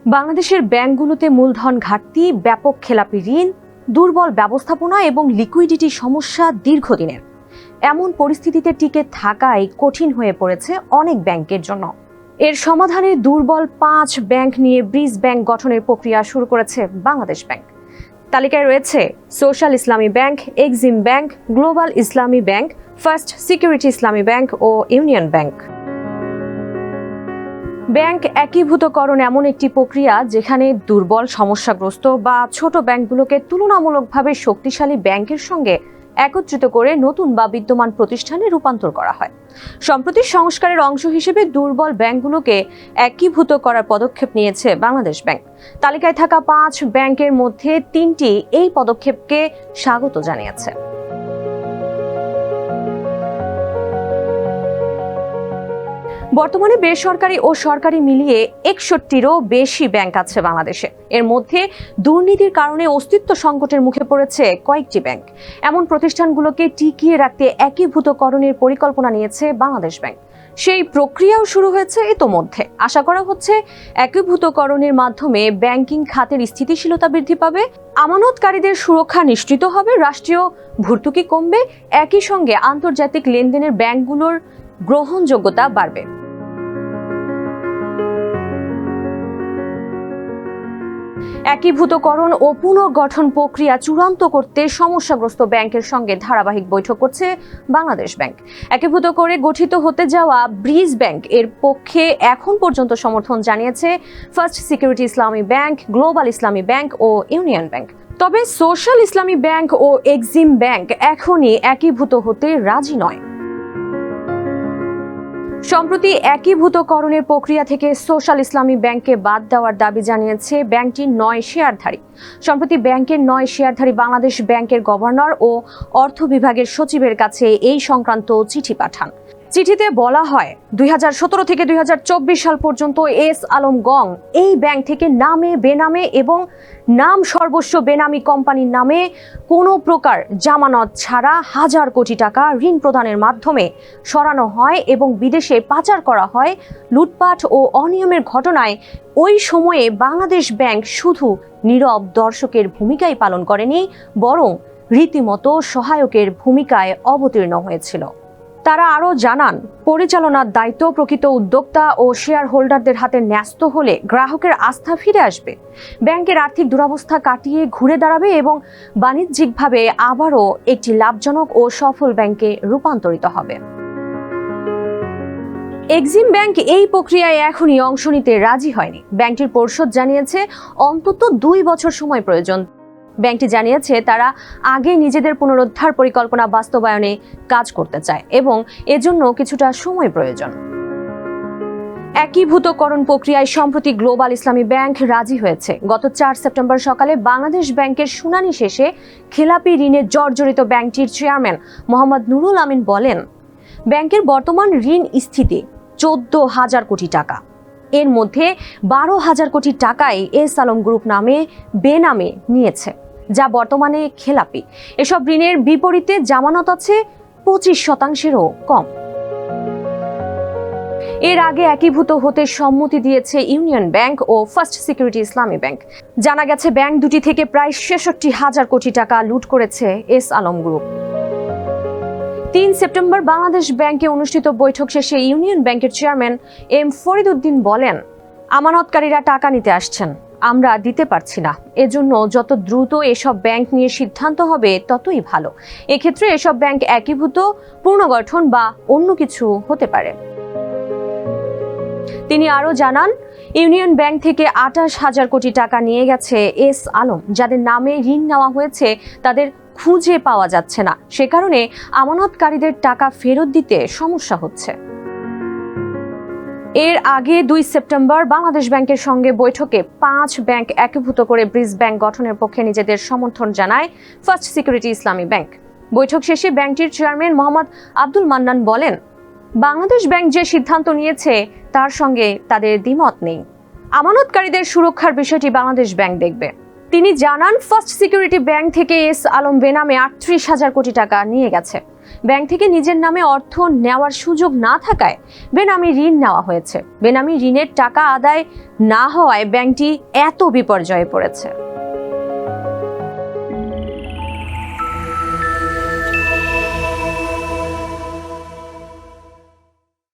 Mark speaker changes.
Speaker 1: বাংলাদেশের ব্যাংকগুলোতে মূলধন ঘাটতি, ব্যাপক খেলাপি ঋণ, দুর্বল ব্যবস্থাপনা এবং লিকুইডিটি সমস্যা দীর্ঘদিনের। এমন পরিস্থিতিতে টিকে থাকাই কঠিন হয়ে পড়েছে অনেক ব্যাংকের জন্য। এর সমাধানে দুর্বল 5 ব্যাংক নিয়ে ব্রিজ ব্যাংক গঠনের প্রক্রিয়া শুরু করেছে বাংলাদেশ ব্যাংক। তালিকায় রয়েছে সোশ্যাল ইসলামী ব্যাংক, এক্সিম ব্যাংক, গ্লোবাল ইসলামী ব্যাংক, ফার্স্ট সিকিউরিটি ইসলামী ব্যাংক ও ইউনিয়ন ব্যাংক। ব্যাংক একীভূতকরণ এমন একটি প্রক্রিয়া যেখানে দুর্বল, সমস্যাগ্রস্ত বা ছোট ব্যাংকগুলোকে তুলনামূলকভাবে শক্তিশালী ব্যাংকের সঙ্গে একত্রিত করে নতুন বা বিদ্যমান প্রতিষ্ঠানে রূপান্তর করা হয়। সম্প্রতি সংস্কারের অংশ হিসেবে দুর্বল ব্যাংকগুলোকে একীভূত করার পদক্ষেপ নিয়েছে বাংলাদেশ ব্যাংক। তালিকায় থাকা 5 ব্যাংকের মধ্যে 3টি এই পদক্ষেপকে স্বাগত জানিয়েছে। বর্তমানে বেসরকারি ও সরকারি মিলিয়ে 61টিরও বেশি ব্যাংক আছে বাংলাদেশে। এর মধ্যে দুর্নীতির কারণে অস্তিত্ব সংকটের মুখে পড়েছে কয়েকটি ব্যাংক। এমন প্রতিষ্ঠানগুলোকে টিকিয়ে রাখতে একীভূতকরণের পরিকল্পনা নিয়েছে বাংলাদেশ ব্যাংক। সেই প্রক্রিয়াও শুরু হয়েছে ইতোমধ্যে। আশা করা হচ্ছে একীভূতকরণের মাধ্যমে ব্যাংকিং খাতের স্থিতিশীলতা বৃদ্ধি পাবে, আমানতকারীদের সুরক্ষা নিশ্চিত হবে, রাষ্ট্রীয় ভর্তুকি কমবে, একই সঙ্গে আন্তর্জাতিক লেনদেনের ব্যাংকগুলোর গ্রহণযোগ্যতা বাড়বে। একীভূতকরণ ও পুনর্গঠন প্রক্রিয়া চূড়ান্ত করতে সমস্যাগ্রস্ত ব্যাংকের সঙ্গে ধারাবাহিক বৈঠক করছে বাংলাদেশ ব্যাংক। একীভূত করে গঠিত হতে যাওয়া ব্রিজ ব্যাংক এর পক্ষে এখন পর্যন্ত সমর্থন জানিয়েছে ফার্স্ট সিকিউরিটি ইসলামী ব্যাংক, গ্লোবাল ইসলামী ব্যাংক ও ইউনিয়ন ব্যাংক। তবে সোশ্যাল ইসলামী ব্যাংক ও এক্সিম ব্যাংক এখনই একীভূত হতে রাজি নয়। সম্প্রতি একীভূতকরণের প্রক্রিয়া থেকে সোশ্যাল ইসলামী ব্যাংককে বাদ দেওয়ার দাবি জানিয়েছে ব্যাংকটির 9 শেয়ারধারী। সম্প্রতি ব্যাংকের 9 শেয়ারধারী বাংলাদেশ ব্যাংকের গভর্নর ও অর্থ বিভাগের সচিবের কাছে এই সংক্রান্ত চিঠি পাঠান। চিঠিতে বলা হয়, 2017 থেকে 2024 সাল পর্যন্ত এস আলম গং এই ব্যাংক থেকে নামে, বেনামে এবং নাম সর্বস্ব বেনামি কোম্পানির নামে কোনো প্রকার জামানত ছাড়া হাজার কোটি টাকা ঋণ প্রদানের মাধ্যমে সরানো হয় এবং বিদেশে পাচার করা হয়। লুটপাট ও অনিয়মের ঘটনায় ওই সময়ে বাংলাদেশ ব্যাংক শুধু নীরব দর্শকের ভূমিকাই পালন করেনি, বরং রীতিমতো সহায়কের ভূমিকায় অবতীর্ণ হয়েছিল। তারা আরও জানান, পরিচালনার দায়িত্ব প্রকৃত উদ্যোক্তা ও শেয়ার হোল্ডারদের হাতে ন্যস্ত হলে গ্রাহকের আস্থা ফিরে আসবে, ব্যাংকের আর্থিক দুরবস্থা কাটিয়ে ঘুরে দাঁড়াবে এবং বাণিজ্যিকভাবে আবারও একটি লাভজনক ও সফল ব্যাংকে রূপান্তরিত হবে। এক্সিম ব্যাংক এই প্রক্রিয়ায় এখনই অংশ নিতে রাজি হয়নি। ব্যাংকটির পরিষদ জানিয়েছে অন্তত 2 বছর সময় প্রয়োজন। ব্যাংকটি জানিয়েছে তারা আগে নিজেদের পুনরুদ্ধার পরিকল্পনা বাস্তবায়নে কাজ করতে চায় এবং এজন্য কিছুটা সময় প্রয়োজন। একীভূতকরণ প্রক্রিয়ায় সম্প্রতি গ্লোবাল ইসলামী ব্যাংক রাজি হয়েছে। গত 4 সেপ্টেম্বর সকালে বাংলাদেশ ব্যাংকের শুনানি শেষে খেলাপি ঋণে জর্জরিত ব্যাংকটির চেয়ারম্যান মোহাম্মদ নুরুল আমিন বলেন, ব্যাংকের বর্তমান ঋণ স্থিতি 14,000 কোটি টাকা। এর মধ্যে 12,000 কোটি টাকাই এস আলম গ্রুপ নামে বেনামে নিয়েছে, যা বর্তমানে খেলাপি। এসব ঋণের বিপরীতে জামানত আছে 25%-এরও কম। এর আগে একীভূত হতে সম্মতি দিয়েছে ইউনিয়ন ব্যাংক ও ফার্স্ট সিকিউরিটি ইসলামী ব্যাংক। জানা গেছে ব্যাংক দুটি থেকে প্রায় 66,000 কোটি টাকা লুট করেছে S Alam group. 3 September Bangladesh ব্যাংকে অনুষ্ঠিত বৈঠক শেষে ইউনিয়ন ব্যাংকের চেয়ারম্যান এম ফরিদ উদ্দিন বলেন, আমানতকারীরা টাকা নিতে আসছেন, আমরা দিতে পারছি না। এজন্য যত দ্রুত এসব ব্যাংক নিয়ে সিদ্ধান্ত হবে ততই ভালো। এক্ষেত্রে এসব ব্যাংক একীভূত, পুনর্গঠন বা অন্য কিছু হতে পারে। তিনি আরও জানান, ইউনিয়ন ব্যাংক থেকে 28,000 কোটি টাকা নিয়ে গেছে এস আলম। যাদের নামে ঋণ নেওয়া হয়েছে তাদের খুঁজে পাওয়া যাচ্ছে না, সে কারণে আমানতকারীদের টাকা ফেরত দিতে সমস্যা হচ্ছে। এর আগে 2 সেপ্টেম্বর বাংলাদেশ ব্যাংকের সঙ্গে বৈঠকে 5 ব্যাংক একীভূত করে ব্রিজ ব্যাংক গঠনের পক্ষে নিজেদের সমর্থন জানায় ফার্স্ট সিকিউরিটি ইসলামী ব্যাংক। বৈঠক শেষে ব্যাংকটির চেয়ারম্যান মোহাম্মদ আব্দুল মান্নান বলেন, বাংলাদেশ ব্যাংক যে সিদ্ধান্ত নিয়েছে তার সঙ্গে তাদের দ্বিমত নেই। আমানতকারীদের সুরক্ষার বিষয়টি বাংলাদেশ ব্যাংক দেখবে। তিনি জানান, ফার্স্ট সিকিউরিটি ব্যাংক থেকে এস আলম বেনামে 38,000 কোটি টাকা নিয়ে গেছে। ব্যাংক থেকে নিজের নামে অর্থ নেওয়ার সুযোগ না থাকায় বেনামি ঋণ নেওয়া হয়েছে। বেনামি ঋণের টাকা আদায় না হওয়ায় ব্যাংকটি এত বিপর্যয়ে পড়েছে।